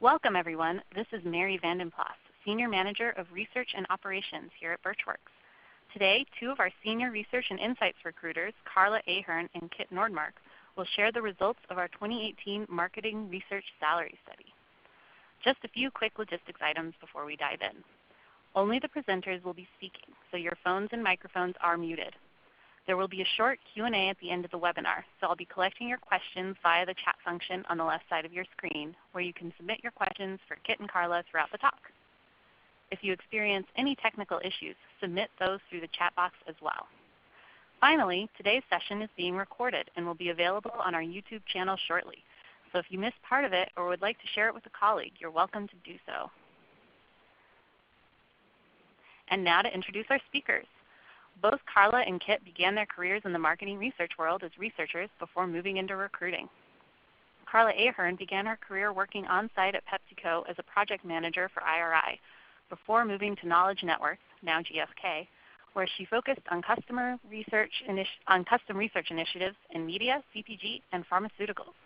Welcome, everyone. This is Mary Vandenplas, Senior Manager of Research and Operations here at Burtch Works. Today, two of our Senior Research and Insights recruiters, Karla Ahern and Kit Nordmark, will share the results of our 2018 Marketing Research Salary Study. Just a few quick logistics items before we dive in. Only the presenters will be speaking, so your phones and microphones are muted. There will be a short Q&A at the end of the webinar, so I'll be collecting your questions via the chat function on the left side of your screen, where you can submit your questions for Kit and Karla throughout the talk. If you experience any technical issues, submit those through the chat box as well. Finally, today's session is being recorded and will be available on our YouTube channel shortly. So if you missed part of it or would like to share it with a colleague, you're welcome to do so. And now to introduce our speakers. Both Karla and Kit began their careers in the marketing research world as researchers before moving into recruiting. Karla Ahern began her career working on-site at PepsiCo as a project manager for IRI before moving to Knowledge Networks, now GSK, where she focused on custom research initiatives in media, CPG, and pharmaceuticals.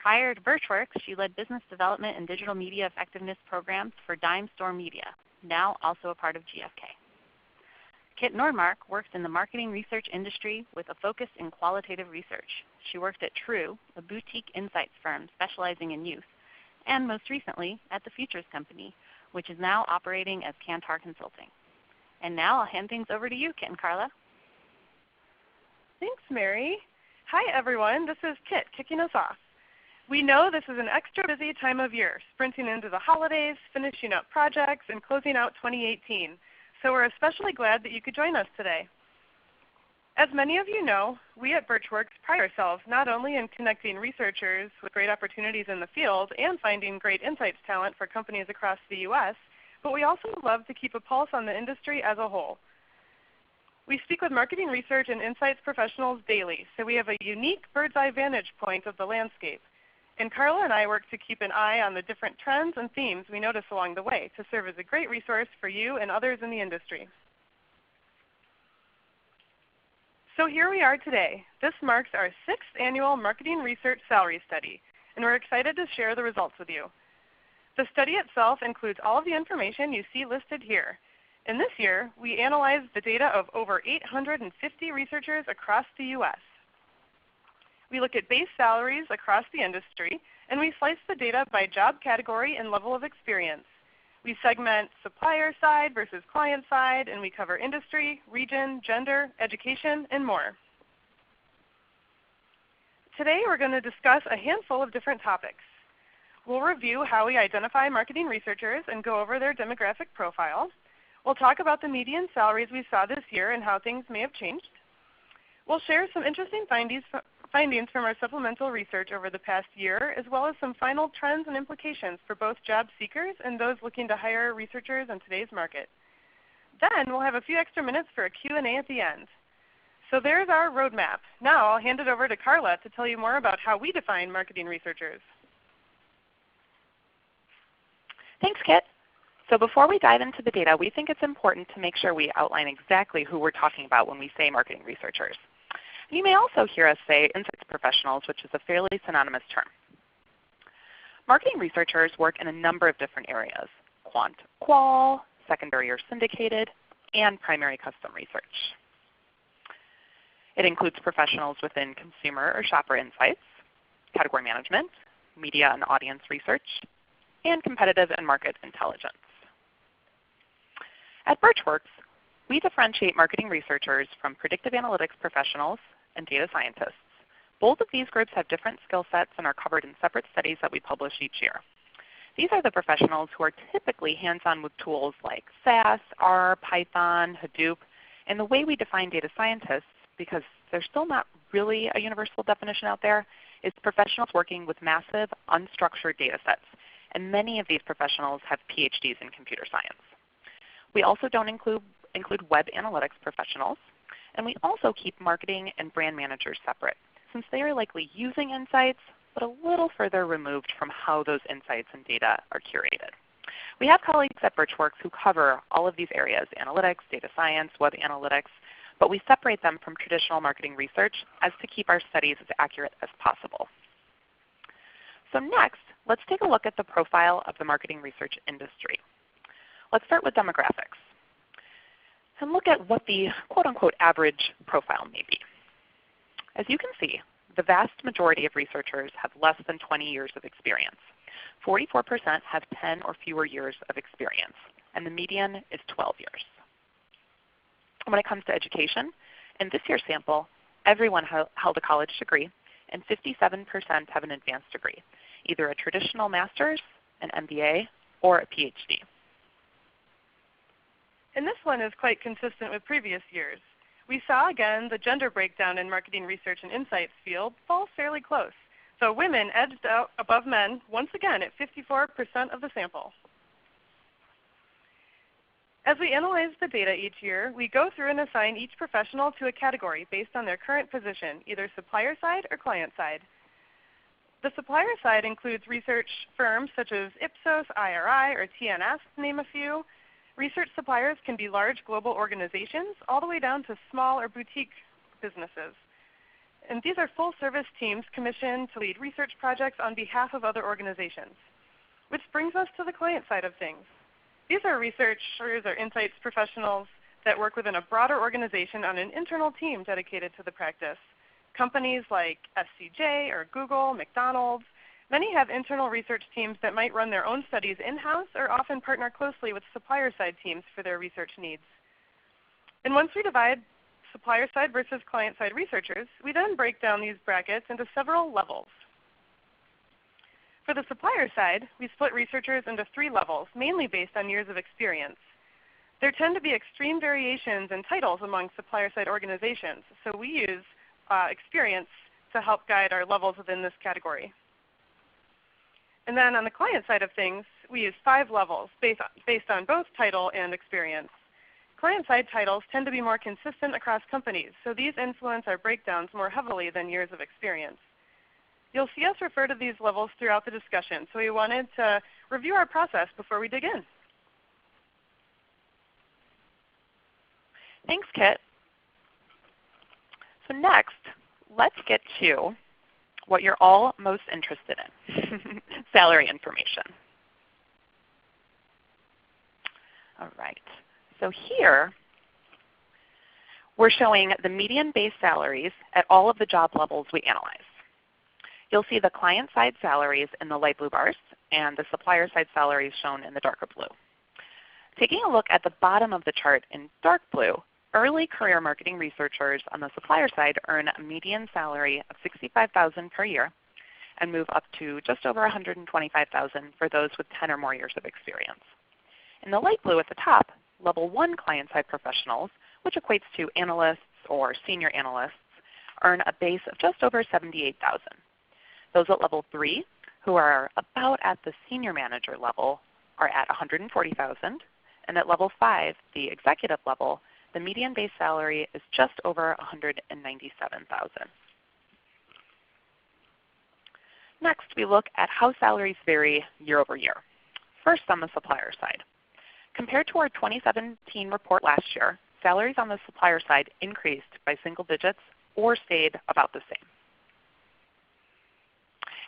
Prior to Burtch Works, she led business development and digital media effectiveness programs for Dime Store Media, now also a part of GSK. Kit Nordmark works in the marketing research industry with a focus in qualitative research. She worked at True, a boutique insights firm specializing in youth, and most recently at the Futures Company, which is now operating as Kantar Consulting. And now I'll hand things over to you, Kit and Karla. Thanks, Mary. Hi, everyone. This is Kit kicking us off. We know this is an extra busy time of year, sprinting into the holidays, finishing up projects, and closing out 2018. So we're especially glad that you could join us today. As many of you know, we at Burtch Works pride ourselves not only in connecting researchers with great opportunities in the field and finding great insights talent for companies across the U.S., but we also love to keep a pulse on the industry as a whole. We speak with marketing research and insights professionals daily, so we have a unique bird's eye vantage point of the landscape. And Karla and I work to keep an eye on the different trends and themes we notice along the way to serve as a great resource for you and others in the industry. So here we are today. This marks our 6th annual Marketing Research Salary Study, and we're excited to share the results with you. The study itself includes all of the information you see listed here. And this year, we analyzed the data of over 850 researchers across the U.S. We look at base salaries across the industry, and we slice the data by job category and level of experience. We segment supplier side versus client side, and we cover industry, region, gender, education, and more. Today we're going to discuss a handful of different topics. We'll review how we identify marketing researchers and go over their demographic profile. We'll talk about the median salaries we saw this year and how things may have changed. We'll share some interesting findings from our supplemental research over the past year, as well as some final trends and implications for both job seekers and those looking to hire researchers in today's market. Then we'll have a few extra minutes for a Q&A at the end. So there's our roadmap. Now I'll hand it over to Karla to tell you more about how we define marketing researchers. Thanks, Kit. So before we dive into the data, we think it's important to make sure we outline exactly who we're talking about when we say marketing researchers. You may also hear us say insights professionals, which is a fairly synonymous term. Marketing researchers work in a number of different areas: quant qual, secondary or syndicated, and primary custom research. It includes professionals within consumer or shopper insights, category management, media and audience research, and competitive and market intelligence. At Burtch Works, we differentiate marketing researchers from predictive analytics professionals and data scientists. Both of these groups have different skill sets and are covered in separate studies that we publish each year. These are the professionals who are typically hands-on with tools like SAS, R, Python, Hadoop. And the way we define data scientists, because there's still not really a universal definition out there, is professionals working with massive unstructured data sets. And many of these professionals have PhDs in computer science. We also don't include web analytics professionals. And we also keep marketing and brand managers separate, since they are likely using insights, but a little further removed from how those insights and data are curated. We have colleagues at Burtch Works who cover all of these areas: analytics, data science, web analytics, but we separate them from traditional marketing research as to keep our studies as accurate as possible. So next, let's take a look at the profile of the marketing research industry. Let's start with demographics and look at what the quote-unquote average profile may be. As you can see, the vast majority of researchers have less than 20 years of experience. 44% have 10 or fewer years of experience, and the median is 12 years. When it comes to education, in this year's sample, everyone held a college degree, and 57% have an advanced degree, either a traditional master's, an MBA, or a PhD. And this one is quite consistent with previous years. We saw again the gender breakdown in marketing research and insights field fall fairly close. So women edged out above men once again at 54% of the sample. As we analyze the data each year, we go through and assign each professional to a category based on their current position, either supplier side or client side. The supplier side includes research firms such as Ipsos, IRI, or TNS, to name a few. Research suppliers can be large global organizations all the way down to small or boutique businesses. And these are full-service teams commissioned to lead research projects on behalf of other organizations. Which brings us to the client side of things. These are researchers or insights professionals that work within a broader organization on an internal team dedicated to the practice. Companies like SCJ or Google, McDonald's, many have internal research teams that might run their own studies in-house or often partner closely with supplier-side teams for their research needs. And once we divide supplier-side versus client-side researchers, we then break down these brackets into several levels. For the supplier side, we split researchers into 3 levels, mainly based on years of experience. There tend to be extreme variations in titles among supplier-side organizations, so we use experience to help guide our levels within this category. And then on the client side of things, we use 5 levels based on both title and experience. Client-side titles tend to be more consistent across companies, so these influence our breakdowns more heavily than years of experience. You'll see us refer to these levels throughout the discussion, so we wanted to review our process before we dig in. Thanks, Kit. So next, let's get to what you're all most interested in, salary information. All right. So here, we're showing the median base salaries at all of the job levels we analyze. You'll see the client-side salaries in the light blue bars and the supplier-side salaries shown in the darker blue. Taking a look at the bottom of the chart in dark blue, early career marketing researchers on the supplier side earn a median salary of $65,000 per year and move up to just over $125,000 for those with 10 or more years of experience. In the light blue at the top, level 1 client-side professionals, which equates to analysts or senior analysts, earn a base of just over $78,000. Those at level 3, who are about at the senior manager level, are at $140,000, and at level 5, the executive level, the median base salary is just over $197,000. Next, we look at how salaries vary year over year. First, on the supplier side. Compared to our 2017 report last year, salaries on the supplier side increased by single digits or stayed about the same.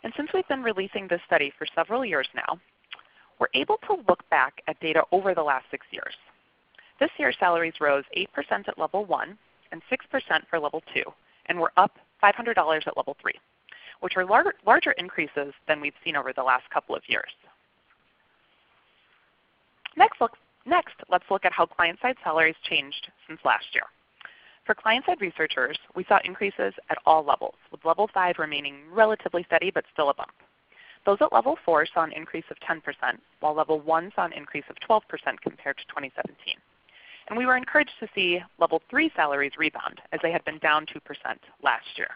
And since we've been releasing this study for several years now, we're able to look back at data over the last 6 years. This year, salaries rose 8% at level 1 and 6% for level 2, and we're up $500 at level 3, which are larger increases than we've seen over the last couple of years. Next, let's look at how client-side salaries changed since last year. For client-side researchers, we saw increases at all levels, with level 5 remaining relatively steady but still a bump. Those at level 4 saw an increase of 10%, while level 1 saw an increase of 12% compared to 2017. And we were encouraged to see level 3 salaries rebound, as they had been down 2% last year.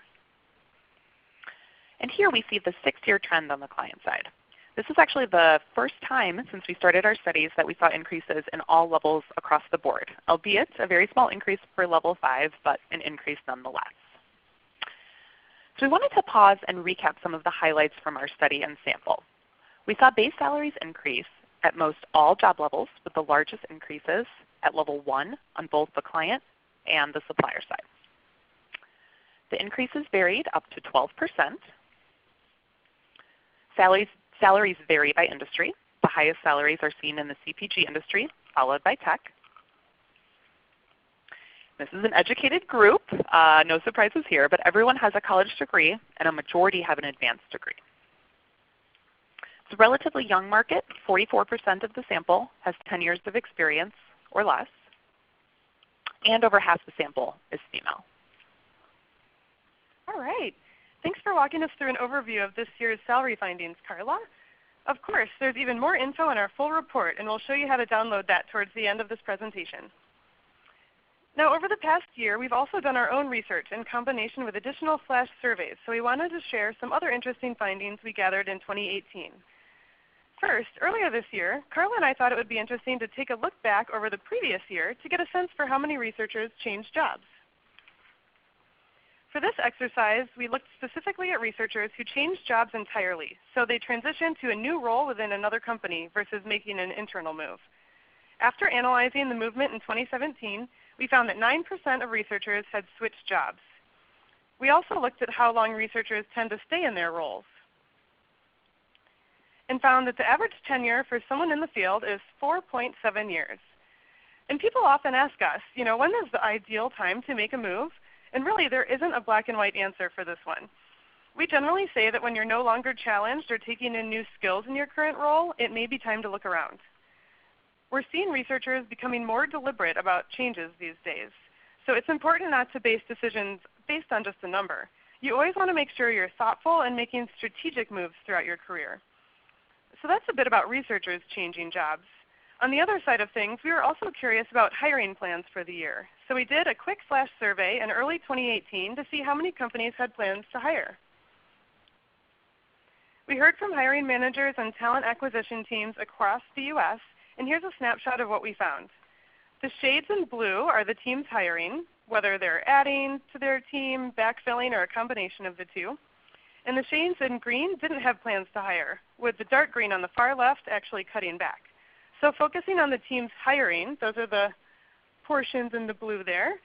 And here we see the 6-year trend on the client side. This is actually the first time since we started our studies that we saw increases in all levels across the board, albeit a very small increase for level 5, but an increase nonetheless. So we wanted to pause and recap some of the highlights from our study and sample. We saw base salaries increase at most all job levels, with the largest increases at level 1 on both the client and the supplier side. The increases varied up to 12%. Salaries vary by industry. The highest salaries are seen in the CPG industry, followed by tech. This is an educated group, no surprises here, but everyone has a college degree and a majority have an advanced degree. It's a relatively young market. 44% of the sample has 10 years of experience or less, and over half the sample is female. All right. Thanks for walking us through an overview of this year's salary findings, Karla. Of course, there's even more info in our full report, and we'll show you how to download that towards the end of this presentation. Now, over the past year, we've also done our own research in combination with additional flash surveys, so we wanted to share some other interesting findings we gathered in 2018. First, earlier this year, Karla and I thought it would be interesting to take a look back over the previous year to get a sense for how many researchers changed jobs. For this exercise, we looked specifically at researchers who changed jobs entirely, so they transitioned to a new role within another company versus making an internal move. After analyzing the movement in 2017, we found that 9% of researchers had switched jobs. We also looked at how long researchers tend to stay in their roles and found that the average tenure for someone in the field is 4.7 years. And people often ask us, when is the ideal time to make a move? And really, there isn't a black and white answer for this one. We generally say that when you're no longer challenged or taking in new skills in your current role, it may be time to look around. We're seeing researchers becoming more deliberate about changes these days. So it's important not to base decisions based on just a number. You always want to make sure you're thoughtful and making strategic moves throughout your career. So that's a bit about researchers changing jobs. On the other side of things, we were also curious about hiring plans for the year. So we did a quick flash survey in early 2018 to see how many companies had plans to hire. We heard from hiring managers and talent acquisition teams across the U.S., and here's a snapshot of what we found. The shades in blue are the teams hiring, whether they're adding to their team, backfilling, or a combination of the two. And the shades in green didn't have plans to hire, with the dark green on the far left actually cutting back. So focusing on the teams hiring, those are the portions in the blue there,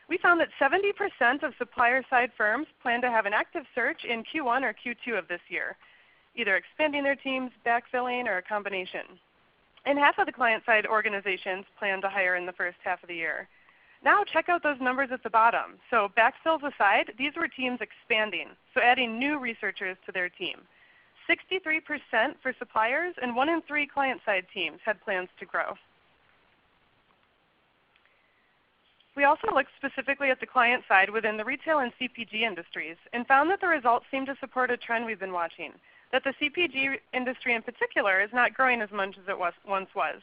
we found that 70% of supplier-side firms plan to have an active search in Q1 or Q2 of this year, either expanding their teams, backfilling, or a combination. And half of the client-side organizations plan to hire in the first half of the year. Now check out those numbers at the bottom. So backfills aside, these were teams expanding, so adding new researchers to their team. 63% for suppliers, and 1 in 3 client-side teams had plans to grow. We also looked specifically at the client side within the retail and CPG industries and found that the results seem to support a trend we've been watching, that the CPG industry in particular is not growing as much as it once was.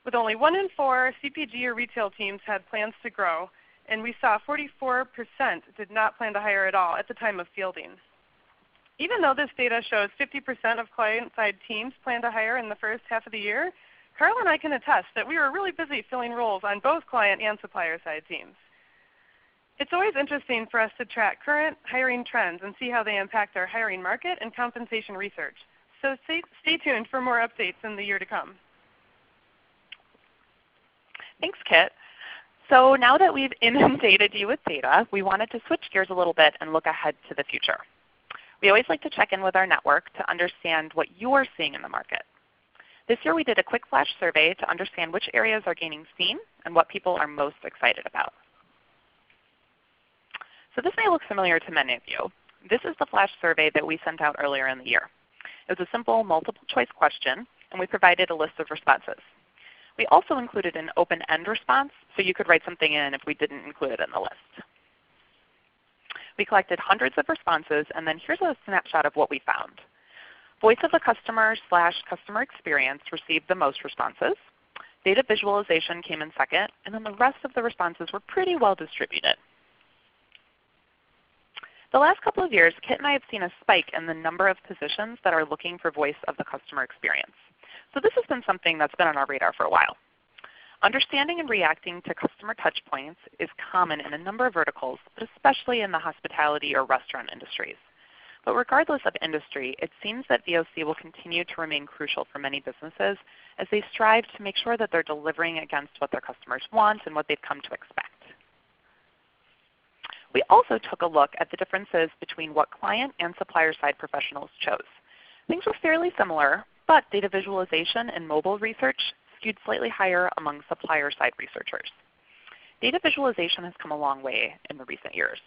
With only 1 in 4 CPG or retail teams had plans to grow, and we saw 44% did not plan to hire at all at the time of fielding. Even though this data shows 50% of client-side teams plan to hire in the first half of the year, Karla and I can attest that we were really busy filling roles on both client and supplier-side teams. It's always interesting for us to track current hiring trends and see how they impact our hiring market and compensation research. So stay tuned for more updates in the year to come. Thanks, Kit. So now that we've inundated you with data, we wanted to switch gears a little bit and look ahead to the future. We always like to check in with our network to understand what you're seeing in the market. This year we did a quick flash survey to understand which areas are gaining steam and what people are most excited about. So this may look familiar to many of you. This is the flash survey that we sent out earlier in the year. It was a simple multiple choice question, and we provided a list of responses. We also included an open-end response, so you could write something in if we didn't include it in the list. We collected hundreds of responses, and then here's a snapshot of what we found. Voice of the customer / customer experience received the most responses. Data visualization came in second, and then the rest of the responses were pretty well distributed. The last couple of years, Kit and I have seen a spike in the number of positions that are looking for voice of the customer experience. So this has been something that's been on our radar for a while. Understanding and reacting to customer touchpoints is common in a number of verticals, but especially in the hospitality or restaurant industries. But regardless of industry, it seems that VOC will continue to remain crucial for many businesses as they strive to make sure that they're delivering against what their customers want and what they've come to expect. We also took a look at the differences between what client and supplier side professionals chose. Things were fairly similar, but data visualization and mobile research skewed slightly higher among supplier-side researchers. Data visualization has come a long way in the recent years.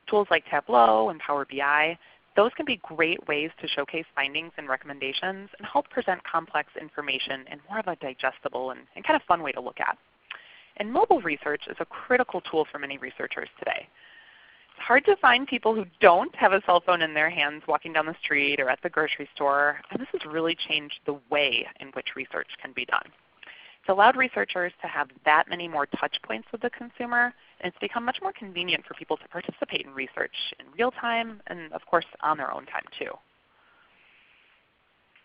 Tools like Tableau and Power BI, those can be great ways to showcase findings and recommendations and help present complex information in more of a digestible and kind of fun way to look at. And mobile research is a critical tool for many researchers today. It's hard to find people who don't have a cell phone in their hands walking down the street or at the grocery store, and this has really changed the way in which research can be done. It's allowed researchers to have that many more touch points with the consumer, and it's become much more convenient for people to participate in research in real time and of course on their own time too.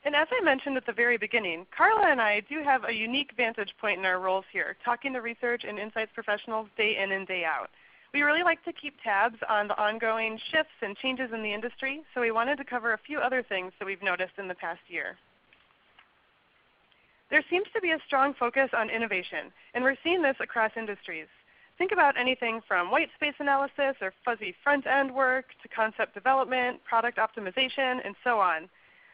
And as I mentioned at the very beginning, Karla and I do have a unique vantage point in our roles here, talking to research and insights professionals day in and day out. We really like to keep tabs on the ongoing shifts and changes in the industry, so we wanted to cover a few other things that we've noticed in the past year. There seems to be a strong focus on innovation, and we're seeing this across industries. Think about anything from white space analysis or fuzzy front-end work to concept development, product optimization, and so on.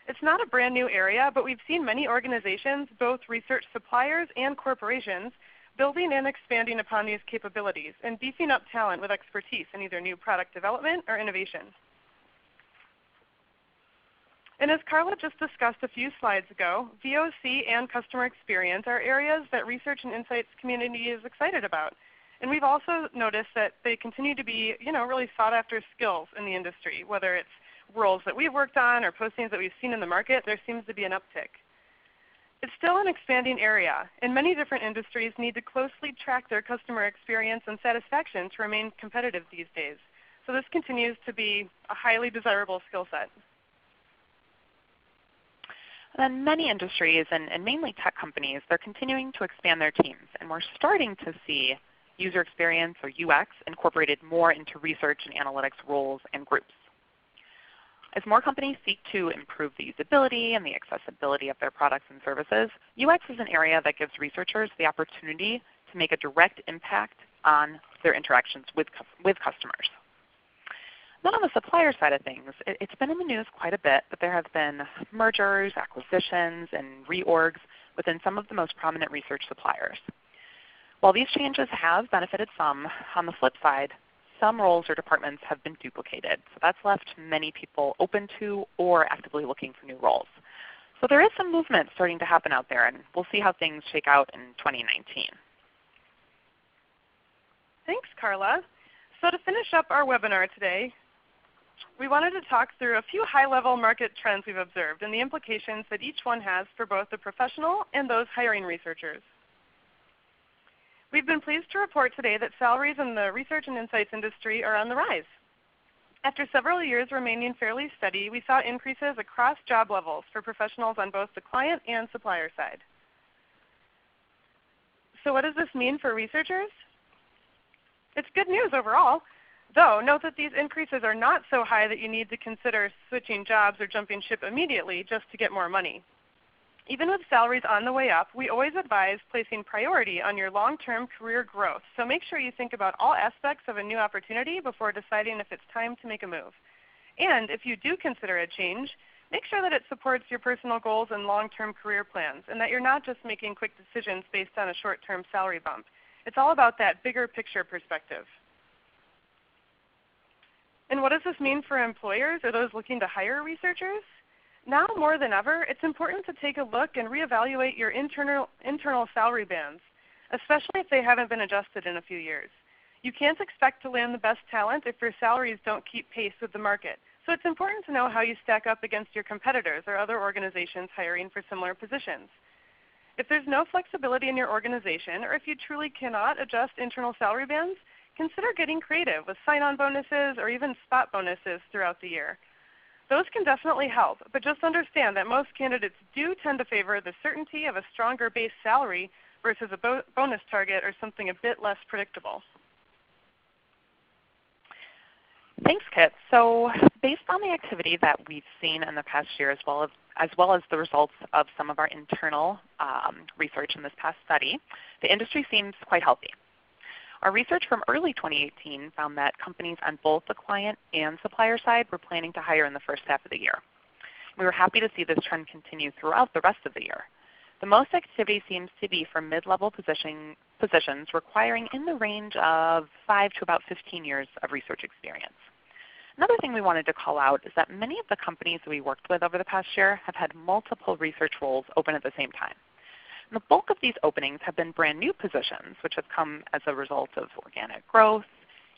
It's not a brand new area, but we've seen many organizations, both research suppliers and corporations, building and expanding upon these capabilities and beefing up talent with expertise in either new product development or innovation. And as Karla just discussed a few slides ago, VOC and customer experience are areas that research and insights community is excited about. And we've also noticed that they continue to be really sought after skills in the industry. Whether it's roles that we've worked on or postings that we've seen in the market, there seems to be an uptick. It's still an expanding area, and many different industries need to closely track their customer experience and satisfaction to remain competitive these days. So this continues to be a highly desirable skill set. And then many industries, and mainly tech companies, they're continuing to expand their teams. And we're starting to see user experience, or UX, incorporated more into research and analytics roles and groups. As more companies seek to improve the usability and the accessibility of their products and services, UX is an area that gives researchers the opportunity to make a direct impact on their interactions with customers. Then on the supplier side of things, it's been in the news quite a bit, but there have been mergers, acquisitions, and reorgs within some of the most prominent research suppliers. While these changes have benefited some, on the flip side, some roles or departments have been duplicated. So that's left many people open to or actively looking for new roles. So there is some movement starting to happen out there, and we'll see how things shake out in 2019. Thanks, Karla. So to finish up our webinar today, we wanted to talk through a few high-level market trends we've observed and the implications that each one has for both the professional and those hiring researchers. We've been pleased to report today that salaries in the research and insights industry are on the rise. After several years remaining fairly steady, we saw increases across job levels for professionals on both the client and supplier side. So what does this mean for researchers? It's good news overall, though note that these increases are not so high that you need to consider switching jobs or jumping ship immediately just to get more money. Even with salaries on the way up, we always advise placing priority on your long-term career growth. So make sure you think about all aspects of a new opportunity before deciding if it's time to make a move. And if you do consider a change, make sure that it supports your personal goals and long-term career plans, and that you're not just making quick decisions based on a short-term salary bump. It's all about that bigger picture perspective. And what does this mean for employers or those looking to hire researchers? Now more than ever, it's important to take a look and reevaluate your internal salary bands, especially if they haven't been adjusted in a few years. You can't expect to land the best talent if your salaries don't keep pace with the market. So it's important to know how you stack up against your competitors or other organizations hiring for similar positions. If there's no flexibility in your organization, or if you truly cannot adjust internal salary bands, consider getting creative with sign-on bonuses or even spot bonuses throughout the year. Those can definitely help, but just understand that most candidates do tend to favor the certainty of a stronger base salary versus a bonus target or something a bit less predictable. Thanks, Kit. So based on the activity that we've seen in the past year, as well as the results of some of our internal research in this past study, the industry seems quite healthy. Our research from early 2018 found that companies on both the client and supplier side were planning to hire in the first half of the year. We were happy to see this trend continue throughout the rest of the year. The most activity seems to be for mid-level positions requiring in the range of 5 to about 15 years of research experience. Another thing we wanted to call out is that many of the companies we worked with over the past year have had multiple research roles open at the same time. And the bulk of these openings have been brand new positions, which have come as a result of organic growth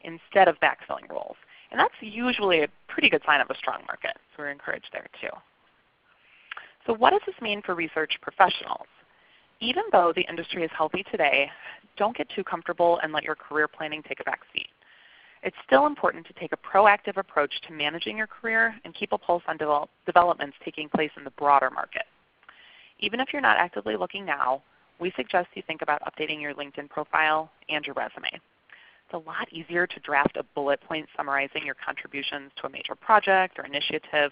instead of backfilling roles. And that's usually a pretty good sign of a strong market, so we're encouraged there too. So what does this mean for research professionals? Even though the industry is healthy today, don't get too comfortable and let your career planning take a back seat. It's still important to take a proactive approach to managing your career and keep a pulse on developments taking place in the broader market. Even if you're not actively looking now, we suggest you think about updating your LinkedIn profile and your resume. It's a lot easier to draft a bullet point summarizing your contributions to a major project or initiative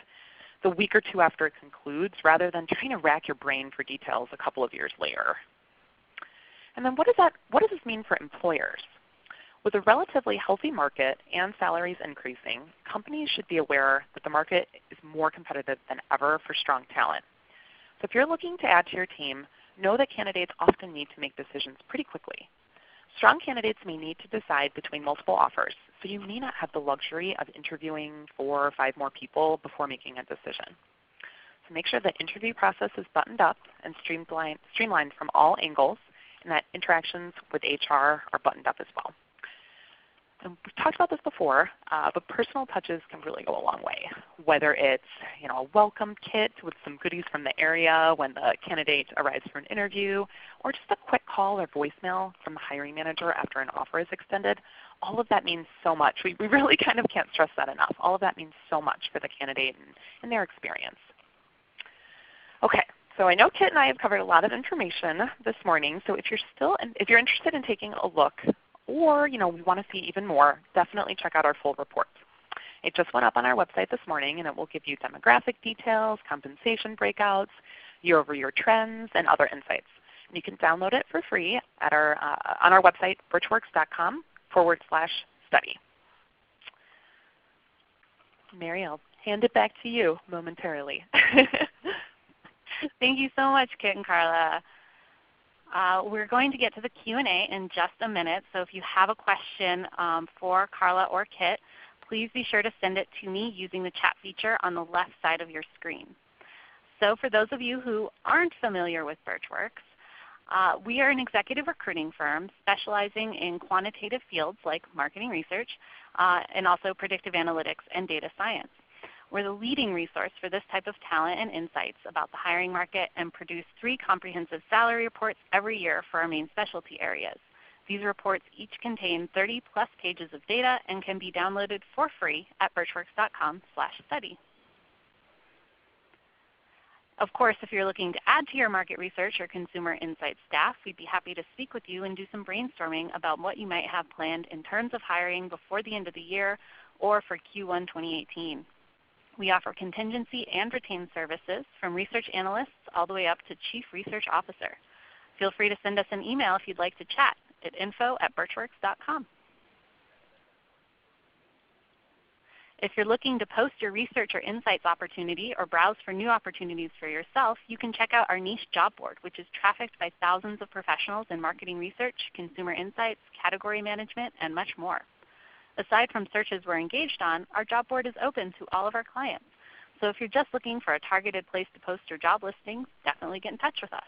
the week or two after it concludes, rather than trying to rack your brain for details a couple of years later. And then what does this mean for employers? With a relatively healthy market and salaries increasing, companies should be aware that the market is more competitive than ever for strong talent. So if you're looking to add to your team, know that candidates often need to make decisions pretty quickly. Strong candidates may need to decide between multiple offers, so you may not have the luxury of interviewing 4 or 5 more people before making a decision. So make sure the interview process is buttoned up and streamlined from all angles, and that interactions with HR are buttoned up as well. And we've talked about this before, but personal touches can really go a long way. Whether it's a welcome kit with some goodies from the area when the candidate arrives for an interview, or just a quick call or voicemail from the hiring manager after an offer is extended, all of that means so much. We really kind of can't stress that enough. All of that means so much for the candidate and their experience. Okay, so I know Kit and I have covered a lot of information this morning. So if you're interested in taking a look, or we want to see even more, definitely check out our full report. It just went up on our website this morning, and it will give you demographic details, compensation breakouts, year-over-year trends, and other insights. And you can download it for free at on our website, burtchworks.com/study. Mary, I'll hand it back to you momentarily. Thank you so much, Kit and Karla. We're going to get to the Q&A in just a minute, so if you have a question for Karla or Kit, please be sure to send it to me using the chat feature on the left side of your screen. So for those of you who aren't familiar with Burtch Works, we are an executive recruiting firm specializing in quantitative fields like marketing research and also predictive analytics and data science. We're the leading resource for this type of talent and insights about the hiring market, and produce 3 comprehensive salary reports every year for our main specialty areas. These reports each contain 30+ pages of data and can be downloaded for free at burtchworks.com/study. Of course, if you're looking to add to your market research or consumer insights staff, we'd be happy to speak with you and do some brainstorming about what you might have planned in terms of hiring before the end of the year or for Q1 2018. We offer contingency and retained services from research analysts all the way up to chief research officer. Feel free to send us an email if you'd like to chat at info@burtchworks.com. If you're looking to post your research or insights opportunity or browse for new opportunities for yourself, you can check out our niche job board, which is trafficked by thousands of professionals in marketing research, consumer insights, category management, and much more. Aside from searches we're engaged on, our job board is open to all of our clients. So if you're just looking for a targeted place to post your job listings, definitely get in touch with us.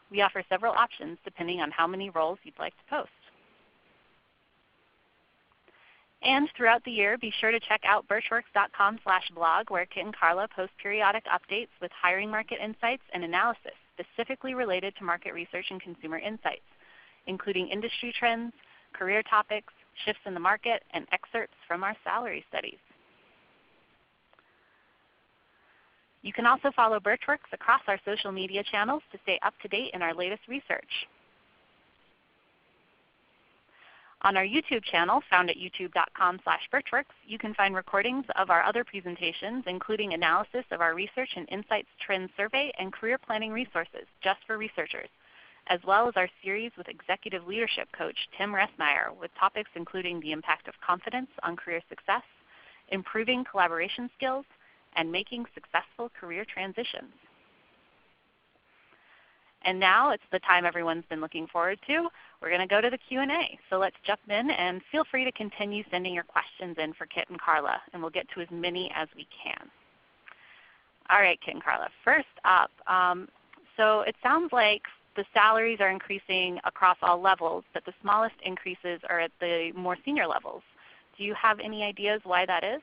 We offer several options depending on how many roles you'd like to post. And throughout the year, be sure to check out burtchworks.com/blog, where Kit and Karla post periodic updates with hiring market insights and analysis specifically related to market research and consumer insights, including industry trends, career topics, shifts in the market, and excerpts from our salary studies. You can also follow Burtch Works across our social media channels to stay up to date in our latest research. On our YouTube channel, found at youtube.com/burtchworks, you can find recordings of our other presentations, including analysis of our research and insights trend survey and career planning resources just for researchers, as well as our series with executive leadership coach Tim Ressmeyer, with topics including the impact of confidence on career success, improving collaboration skills, and making successful career transitions. And now it's the time everyone's been looking forward to. We're going to go to the Q&A. So let's jump in, and feel free to continue sending your questions in for Kit and Karla, and we'll get to as many as we can. All right, Kit and Karla, first up, so it sounds like the salaries are increasing across all levels, but the smallest increases are at the more senior levels. Do you have any ideas why that is?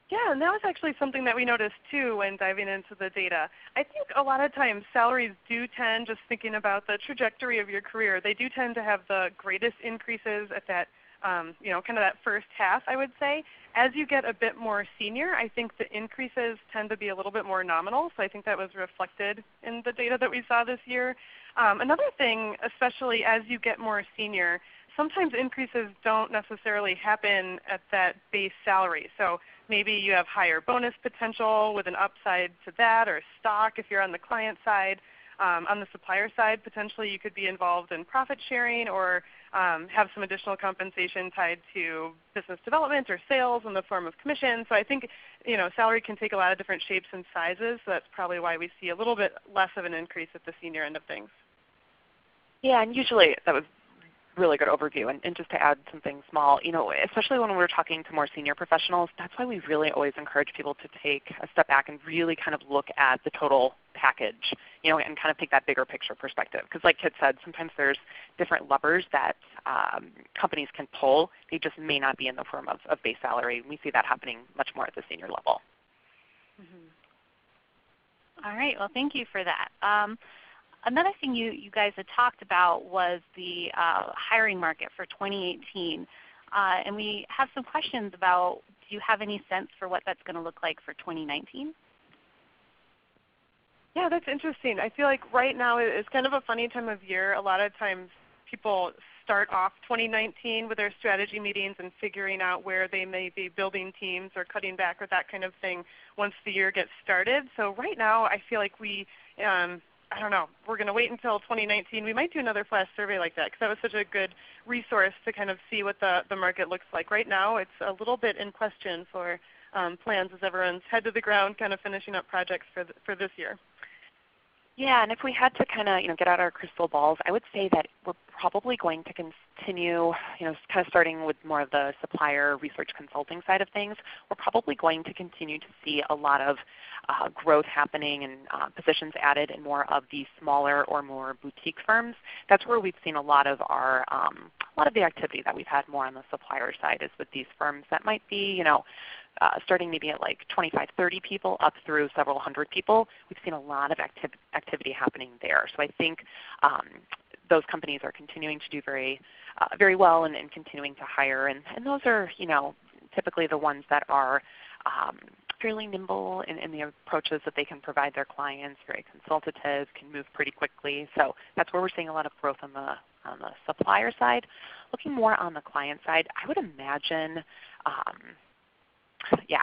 Yeah, and that was actually something that we noticed too when diving into the data. I think a lot of times salaries do tend, just thinking about the trajectory of your career, they do tend to have the greatest increases at that, kind of that first half, I would say. As you get a bit more senior, I think the increases tend to be a little bit more nominal, so I think that was reflected in the data that we saw this year. Another thing, especially as you get more senior, sometimes increases don't necessarily happen at that base salary. So maybe you have higher bonus potential with an upside to that, or stock if you're on the client side. On the supplier side, potentially you could be involved in profit sharing, or have some additional compensation tied to business development or sales in the form of commission. So I think salary can take a lot of different shapes and sizes. So that's probably why we see a little bit less of an increase at the senior end of things. Yeah, and usually that was really good overview. And just to add something small, especially when we're talking to more senior professionals, that's why we really always encourage people to take a step back and really kind of look at the total package, and kind of take that bigger picture perspective. Because like Kit said, sometimes there's different levers that companies can pull. They just may not be in the form of base salary. We see that happening much more at the senior level. Mm-hmm. All right. Well, thank you for that. Another thing you guys had talked about was the hiring market for 2018. And we have some questions about, do you have any sense for what that's going to look like for 2019? Yeah, that's interesting. I feel like right now it's kind of a funny time of year. A lot of times people start off 2019 with their strategy meetings and figuring out where they may be building teams or cutting back or that kind of thing once the year gets started. So right now I feel like we I don't know, we're going to wait until 2019. We might do another flash survey like that, because that was such a good resource to kind of see what the market looks like. Right now it's a little bit in question for plans as everyone's head to the ground kind of finishing up projects for this year. Yeah, and if we had to kind of get out our crystal balls, I would say that we're probably going to continue, kind of starting with more of the supplier research consulting side of things. We're probably going to continue to see a lot of growth happening and positions added in more of the smaller or more boutique firms. That's where we've seen a lot of our the activity that we've had more on the supplier side is with these firms that might be, starting maybe at like 25, 30 people up through several hundred people. We've seen a lot of activity happening there. So I think those companies are continuing to do very well and continuing to hire. And those are typically the ones that are fairly nimble in the approaches that they can provide their clients, very consultative, can move pretty quickly. So that's where we're seeing a lot of growth on the supplier side. Looking more on the client side, I would imagine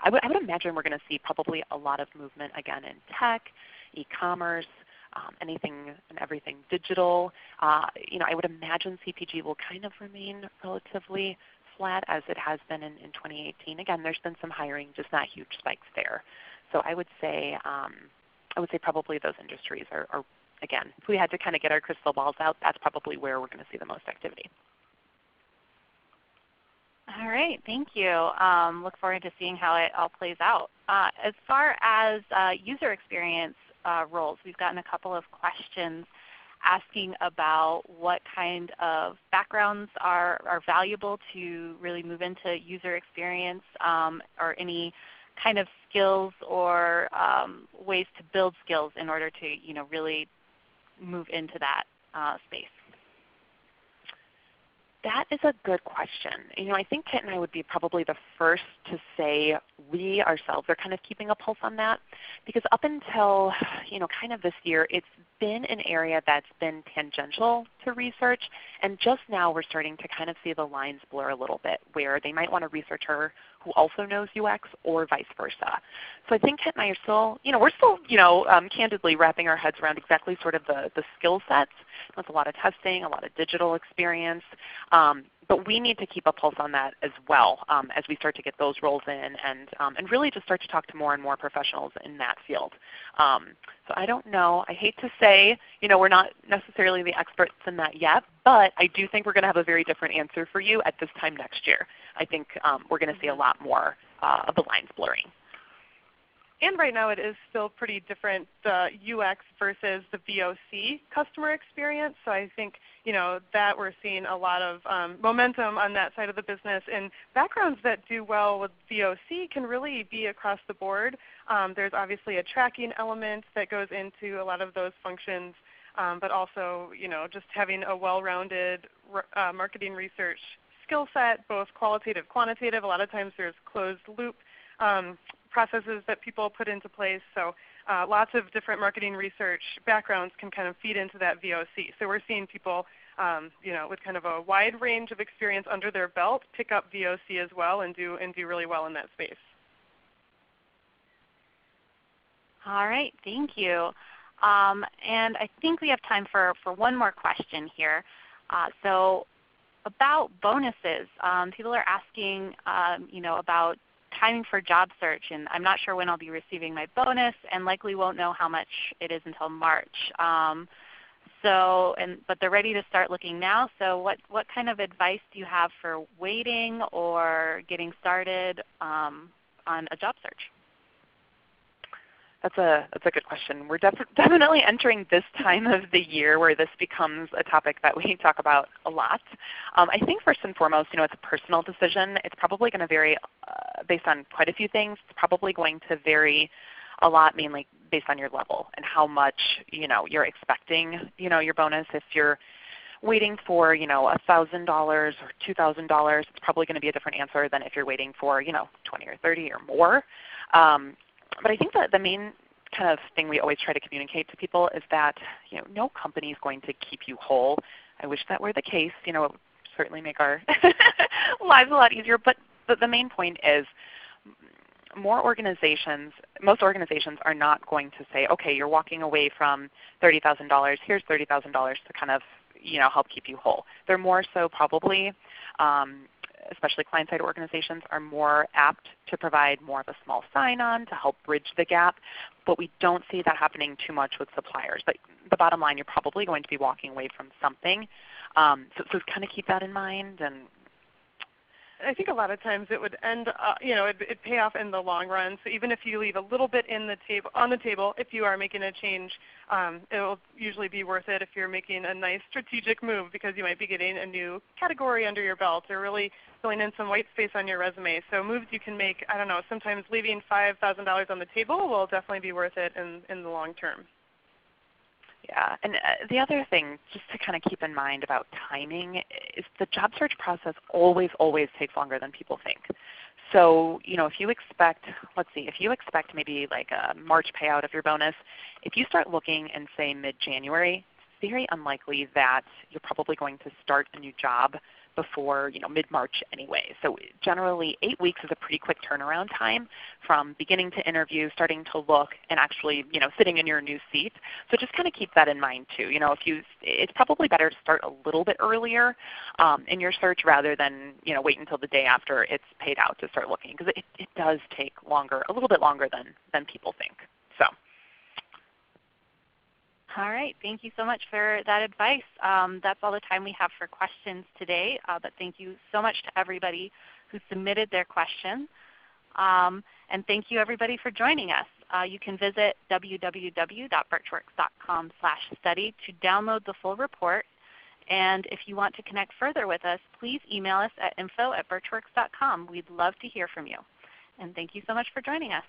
I would imagine we're going to see probably a lot of movement again in tech, e-commerce, anything and everything digital. I would imagine CPG will kind of remain relatively flat as it has been in 2018. Again, there's been some hiring, just not huge spikes there. So I would say probably those industries are again, if we had to kind of get our crystal balls out, that's probably where we're going to see the most activity. All right, thank you. Look forward to seeing how it all plays out. As far as user experience roles, we've gotten a couple of questions asking about what kind of backgrounds are valuable to really move into user experience, or any kind of skills or ways to build skills in order to really move into that space. That is a good question. I think Kit and I would be probably the first to say we ourselves are kind of keeping a pulse on that, because up until kind of this year, it's been an area that's been tangential to research, and just now we're starting to kind of see the lines blur a little bit, where they might want a researcher who also knows UX or vice versa. So I think Kit and I are still, we're still, candidly wrapping our heads around exactly sort of the skill sets. There's a lot of testing, a lot of digital experience, but But we need to keep a pulse on that as well as we start to get those roles in and really just start to talk to more and more professionals in that field. So I don't know. I hate to say, we're not necessarily the experts in that yet, but I do think we're going to have a very different answer for you at this time next year. I think we're going to see a lot more of the lines blurring. And right now it is still pretty different, the UX versus the VOC customer experience. So I think that we're seeing a lot of momentum on that side of the business. And backgrounds that do well with VOC can really be across the board. There's obviously a tracking element that goes into a lot of those functions, but also just having a well-rounded marketing research skill set, both qualitative, quantitative. A lot of times there's closed loop processes that people put into place. So lots of different marketing research backgrounds can kind of feed into that VOC. So we're seeing people with kind of a wide range of experience under their belt pick up VOC as well and do really well in that space. All right, thank you. And I think we have time for one more question here. So about bonuses, people are asking about timing for job search, and I'm not sure when I'll be receiving my bonus and likely won't know how much it is until March. But they're ready to start looking now. So what kind of advice do you have for waiting or getting started on a job search? That's a good question. We're definitely entering this time of the year where this becomes a topic that we talk about a lot. I think first and foremost, it's a personal decision. It's probably going to vary based on quite a few things. It's probably going to vary a lot, mainly based on your level and how much you're expecting your bonus. If you're waiting for $1,000 or $2,000, it's probably going to be a different answer than if you're waiting for 20 or 30 or more. But I think that the main kind of thing we always try to communicate to people is that no company is going to keep you whole. I wish that were the case. It would certainly make our lives a lot easier. But the main point is most organizations are not going to say, okay, you're walking away from $30,000. Here's $30,000 to kind of help keep you whole. They're more so probably especially client-side organizations, are more apt to provide more of a small sign-on to help bridge the gap, but we don't see that happening too much with suppliers. But the bottom line, you're probably going to be walking away from something. So kind of keep that in mind. And I think a lot of times it would end, it'd pay off in the long run. So even if you leave a little bit on the table, if you are making a change, it will usually be worth it if you're making a nice strategic move because you might be getting a new category under your belt or really filling in some white space on your resume. So moves you can make, sometimes leaving $5,000 on the table will definitely be worth it in the long term. Yeah, and the other thing just to kind of keep in mind about timing is the job search process always takes longer than people think. So, if you expect, maybe like a March payout of your bonus, if you start looking in, say, mid-January, it's very unlikely that you're probably going to start a new job before mid-March anyway. So generally 8 weeks is a pretty quick turnaround time from beginning to interview, starting to look, and actually sitting in your new seat. So just kind of keep that in mind too. It's probably better to start a little bit earlier in your search rather than wait until the day after it's paid out to start looking, because it does take longer, a little bit longer than people think. So. All right. Thank you so much for that advice. That's all the time we have for questions today, but thank you so much to everybody who submitted their questions. And thank you, everybody, for joining us. You can visit www.burtchworks.com/study to download the full report. And if you want to connect further with us, please email us at info@burtchworks.com. We'd love to hear from you. And thank you so much for joining us.